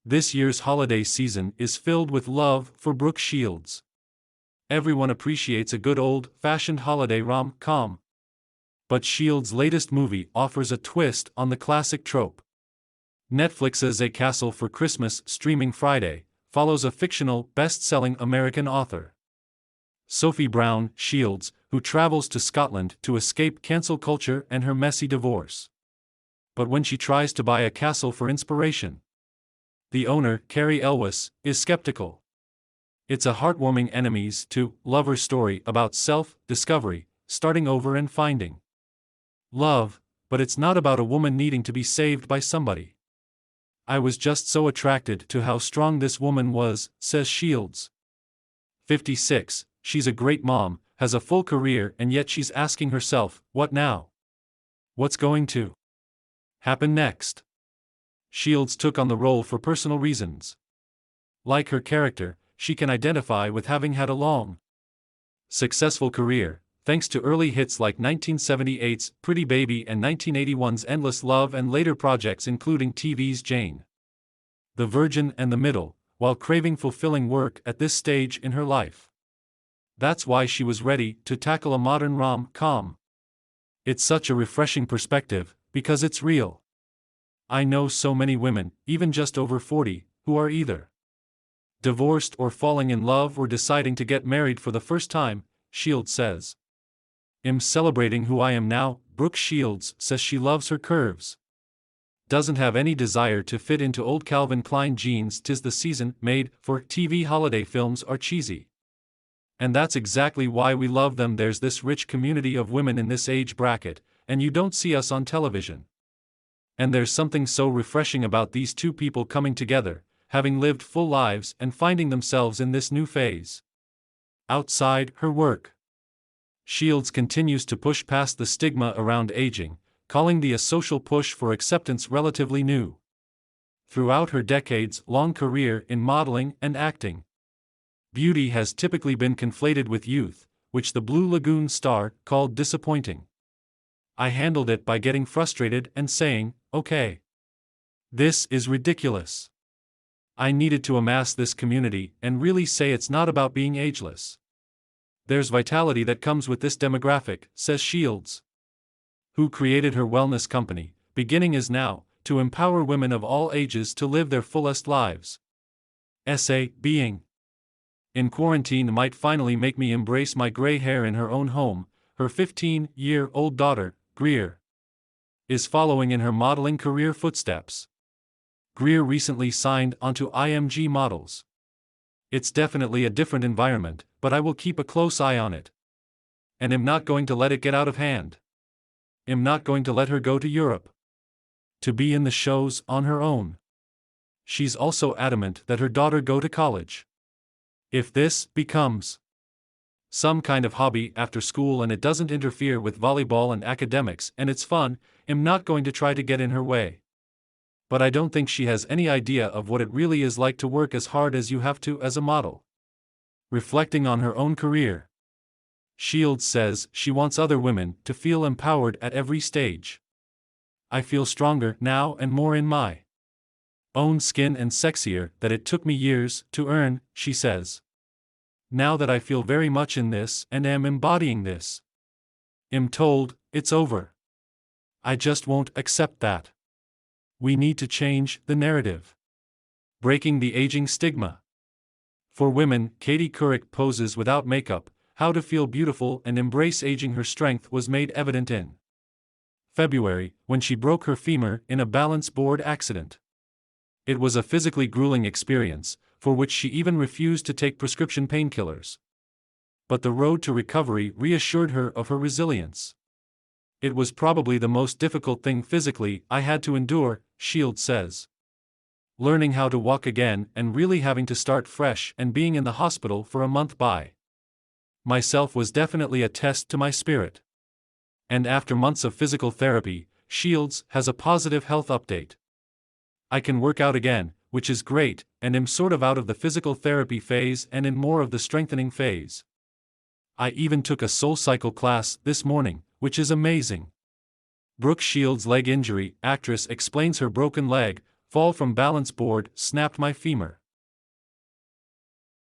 This year's holiday season is filled with love for Brooke Shields. Everyone appreciates a good old-fashioned holiday rom-com. But Shields' latest movie offers a twist on the classic trope. Netflix's A Castle for Christmas, streaming Friday, follows a fictional, best-selling American author, Sophie Brown Shields, who travels to Scotland to escape cancel culture and her messy divorce. But when she tries to buy a castle for inspiration, the owner, Carrie Elwes, is skeptical. It's a heartwarming enemies to lover story about self-discovery, starting over and finding love, but it's not about a woman needing to be saved by somebody. I was just so attracted to how strong this woman was, says Shields. 56, she's a great mom, has a full career, and yet she's asking herself, what now? What's going to happen next? Shields took on the role for personal reasons. Like her character, she can identify with having had a long, successful career, thanks to early hits like 1978's Pretty Baby and 1981's Endless Love, and later projects including TV's Jane, The Virgin and The Middle, while craving fulfilling work at this stage in her life. That's why she was ready to tackle a modern rom-com. It's such a refreshing perspective, because it's real. I know so many women, even just over 40, who are either divorced or falling in love or deciding to get married for the first time, Shields says. I'm celebrating who I am now, Brooke Shields says she loves her curves. Doesn't have any desire to fit into old Calvin Klein jeans. 'Tis the season, made for TV holiday films are cheesy. And that's exactly why we love them. There's this rich community of women in this age bracket, and you don't see us on television. And there's something so refreshing about these two people coming together, having lived full lives and finding themselves in this new phase. Outside her work, Shields continues to push past the stigma around aging, calling the social push for acceptance relatively new. Throughout her decades-long career in modeling and acting, beauty has typically been conflated with youth, which the Blue Lagoon star called disappointing. I handled it by getting frustrated and saying, okay, this is ridiculous. I needed to amass this community and really say it's not about being ageless. There's vitality that comes with this demographic, says Shields, who created her wellness company, Beginning Is Now, to empower women of all ages to live their fullest lives. Being in quarantine might finally make me embrace my gray hair in her own home. Her 15-year-old daughter, Greer, is following in her modeling career footsteps. Greer recently signed onto IMG Models. It's definitely a different environment, but I will keep a close eye on it. And am not going to let it get out of hand. Am not going to let her go to Europe to be in the shows on her own. She's also adamant that her daughter go to college. If this becomes some kind of hobby after school and it doesn't interfere with volleyball and academics and it's fun, I'm not going to try to get in her way. But I don't think she has any idea of what it really is like to work as hard as you have to as a model. Reflecting on her own career, Shields says she wants other women to feel empowered at every stage. I feel stronger now and more in my own skin and sexier that it took me years to earn, she says. Now that I feel very much in this and am embodying this, I'm told it's over. I just won't accept that. We need to change the narrative. Breaking the aging stigma. For women, Katie Couric poses without makeup, how to feel beautiful and embrace aging. Her strength was made evident in February, when she broke her femur in a balance board accident. It was a physically grueling experience, for which she even refused to take prescription painkillers. But the road to recovery reassured her of her resilience. It was probably the most difficult thing physically I had to endure, Shields says. Learning how to walk again and really having to start fresh and being in the hospital for a month by myself was definitely a test to my spirit. And after months of physical therapy, Shields has a positive health update. I can work out again, which is great, and am sort of out of the physical therapy phase and in more of the strengthening phase. I even took a SoulCycle class this morning, which is amazing. Brooke Shields' leg injury, actress explains her broken leg, Fall from balance board, snapped my femur.